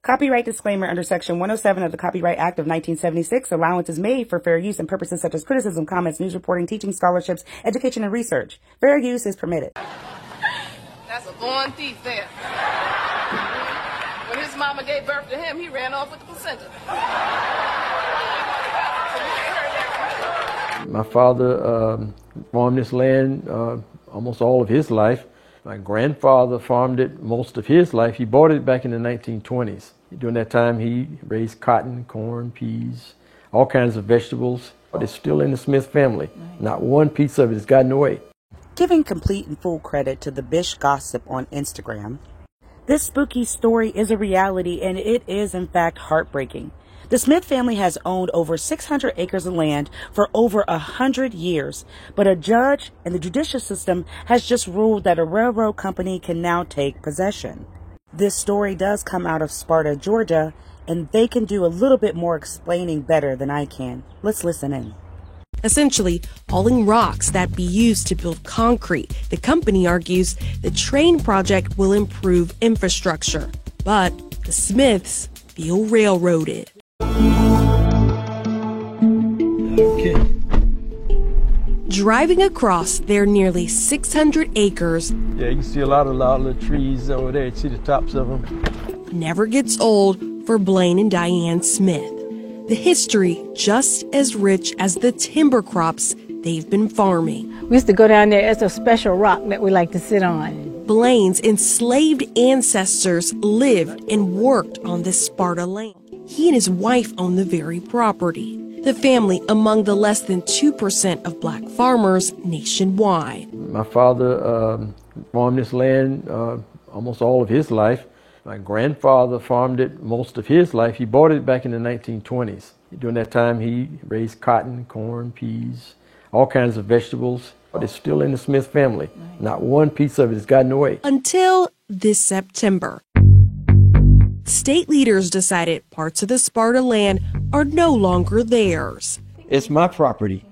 Copyright disclaimer under Section 107 of the Copyright Act of 1976. Allowance is made for fair use in purposes such as criticism, comments, news reporting, teaching, scholarships, education, and research. Fair use is permitted. That's a born thief there. When his mama gave birth to him, he ran off with the placenta. My father farmed this land almost all of his life. My grandfather farmed it most of his life. He bought it back in the 1920s. During that time, he raised cotton, corn, peas, all kinds of vegetables. But it's still in the Smith family. Not one piece of it has gotten away. Giving complete and full credit to the Bish Gossip on Instagram, this spooky story is a reality, and it is in fact heartbreaking. The Smith family has owned over 600 acres of land for over 100 years, but a judge in the judicial system has just ruled that a railroad company can now take possession. This story does come out of Sparta, Georgia, and they can do a little bit more explaining better than I can. Let's listen in. Essentially, hauling rocks that be used to build concrete. The company argues the train project will improve infrastructure, but the Smiths feel railroaded. Okay. Driving across their nearly 600 acres, Yeah, you can see a lot of the trees over there. You see the tops of them. never gets old for Blaine and Diane Smith. The history just as rich as the timber crops they've been farming. We used to go down there. It's a special rock that we like to sit on. Blaine's enslaved ancestors lived and worked on this Sparta land. He and his wife owned the very property. The family among the less than 2% of black farmers nationwide. My father farmed this land almost all of his life. My grandfather farmed it most of his life. He bought it back in the 1920s. During that time, he raised cotton, corn, peas, all kinds of vegetables. But it's still in the Smith family. Not one piece of it has gotten away. Until this September. State leaders decided parts of the Sparta land are no longer theirs. It's my property.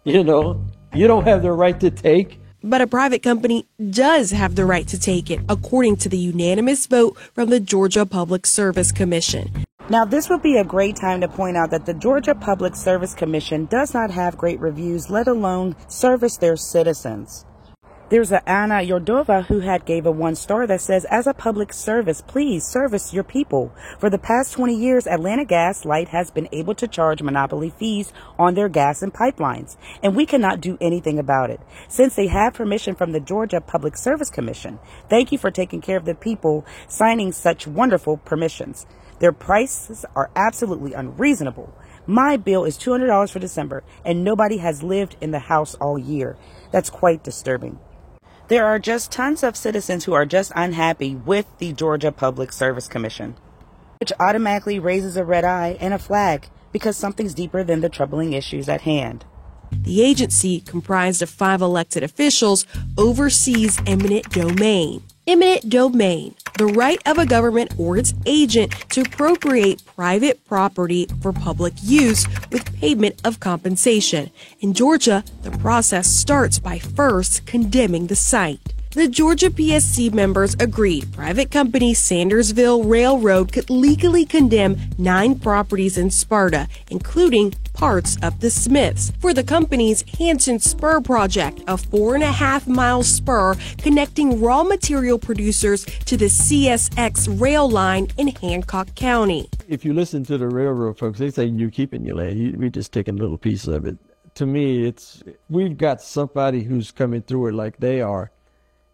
You know, you don't have the right to take. But a private company does have the right to take it, according to the unanimous vote from the Georgia Public Service Commission. Now, this would be a great time to point out that the Georgia Public Service Commission does not have great reviews, let alone service their citizens. There's a Anna Yordova who gave a 1-star that says, as a public service, please service your people. For the past 20 years, Atlanta Gas Light has been able to charge monopoly fees on their gas and pipelines, and we cannot do anything about it. Since they have permission from the Georgia Public Service Commission, thank you for taking care of the people, signing such wonderful permissions. Their prices are absolutely unreasonable. My bill is $200 for December, and nobody has lived in the house all year. That's quite disturbing. There are just tons of citizens who are just unhappy with the Georgia Public Service Commission, which automatically raises a red eye and a flag because something's deeper than the troubling issues at hand. The agency, comprised of 5 elected officials, oversees eminent domain. Eminent domain, the right of a government or its agent to appropriate private property for public use with payment of compensation. In Georgia, the process starts by first condemning the site. The Georgia PSC members agreed private company Sandersville Railroad could legally condemn 9 properties in Sparta, including parts of the Smiths, for the company's Hanson Spur project, a 4.5-mile spur connecting raw material producers to the CSX rail line in Hancock County. If you listen to the railroad folks, they say you're keeping your land. We're just taking a little piece of it. To me, we've got somebody who's coming through it like they are.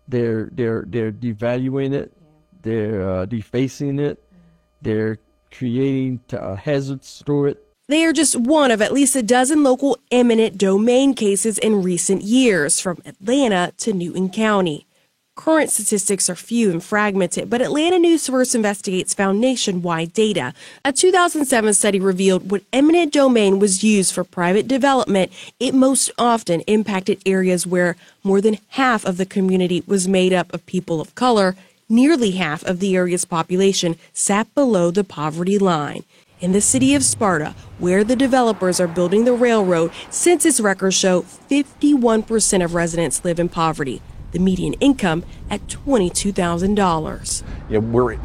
They're devaluing it. They're defacing it. They're creating hazards through it. They are just one of at least a dozen local eminent domain cases in recent years, from Atlanta to Newton County. Current statistics are few and fragmented, but Atlanta News First Investigates found nationwide data. A 2007 study revealed when eminent domain was used for private development, it most often impacted areas where more than half of the community was made up of people of color. Nearly half of the area's population sat below the poverty line. In the city of Sparta, where the developers are building the railroad, census records show 51% of residents live in poverty. The median income at $22,000. Yeah, we're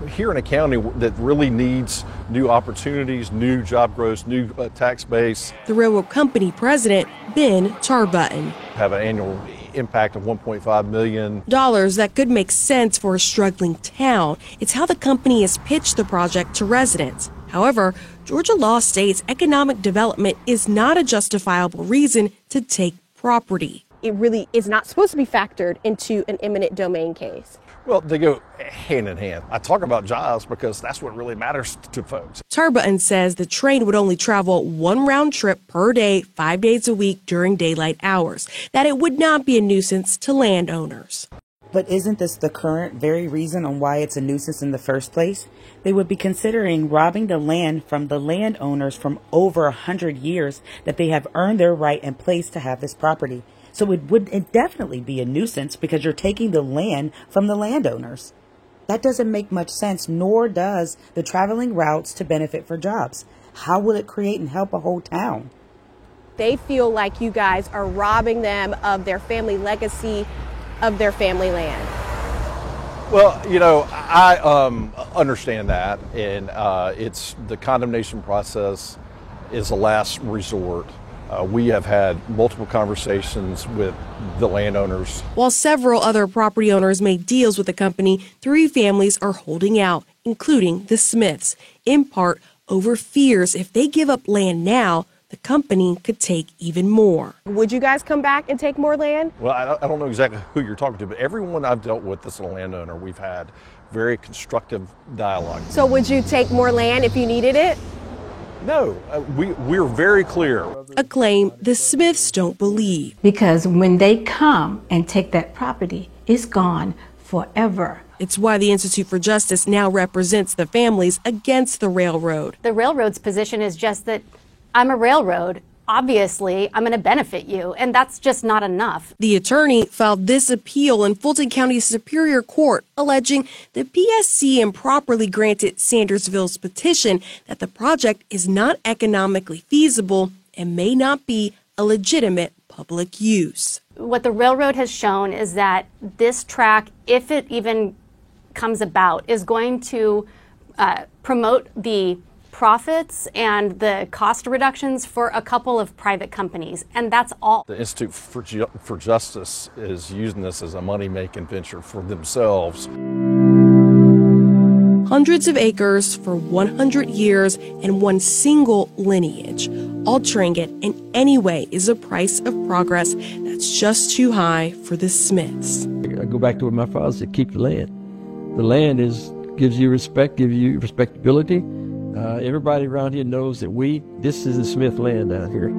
here in a county that really needs new opportunities, new job growth, new tax base. The railroad company president, Ben Tarbutton. Have an annual impact of $1.5 million. Dollars that could make sense for a struggling town. It's how the company has pitched the project to residents. However, Georgia law states economic development is not a justifiable reason to take property. It really is not supposed to be factored into an eminent domain case. Well, they go hand in hand. I talk about jobs because that's what really matters to folks. Tarbutton says the train would only travel one round trip per day, 5 days a week during daylight hours, that it would not be a nuisance to landowners. But isn't this the current very reason on why it's a nuisance in the first place? They would be considering robbing the land from the landowners from over 100 years that they have earned their right and place to have this property. So it would definitely be a nuisance because you're taking the land from the landowners. That doesn't make much sense, nor does the traveling routes to benefit for jobs. How will it create and help a whole town? They feel like you guys are robbing them of their family legacy, of their family land. Well, you know, I understand that, and it's the condemnation process is a last resort. We have had multiple conversations with the landowners. While several other property owners made deals with the company, 3 families are holding out, including the Smiths, in part over fears if they give up land now, the company could take even more. Would you guys come back and take more land? Well, I don't know exactly who you're talking to, but everyone I've dealt with that's a landowner, we've had very constructive dialogue. So would you take more land if you needed it? No, we're very clear. A claim the Smiths don't believe. Because when they come and take that property, it's gone forever. It's why the Institute for Justice now represents the families against the railroad. The railroad's position is just that I'm a railroad. Obviously, I'm going to benefit you, and that's just not enough. The attorney filed this appeal in Fulton County Superior Court, alleging the PSC improperly granted Sandersville's petition that the project is not economically feasible and may not be a legitimate public use. What the railroad has shown is that this track, if it even comes about, is going to promote the profits and the cost reductions for a couple of private companies, and that's all. The Institute for Justice is using this as a money-making venture for themselves. Hundreds of acres for 100 years and one single lineage. Altering it in any way is a price of progress that's just too high for the Smiths. I go back to what my father said, keep the land. The land gives you respect, gives you respectability. Everybody around here knows that this is the Smith land down here.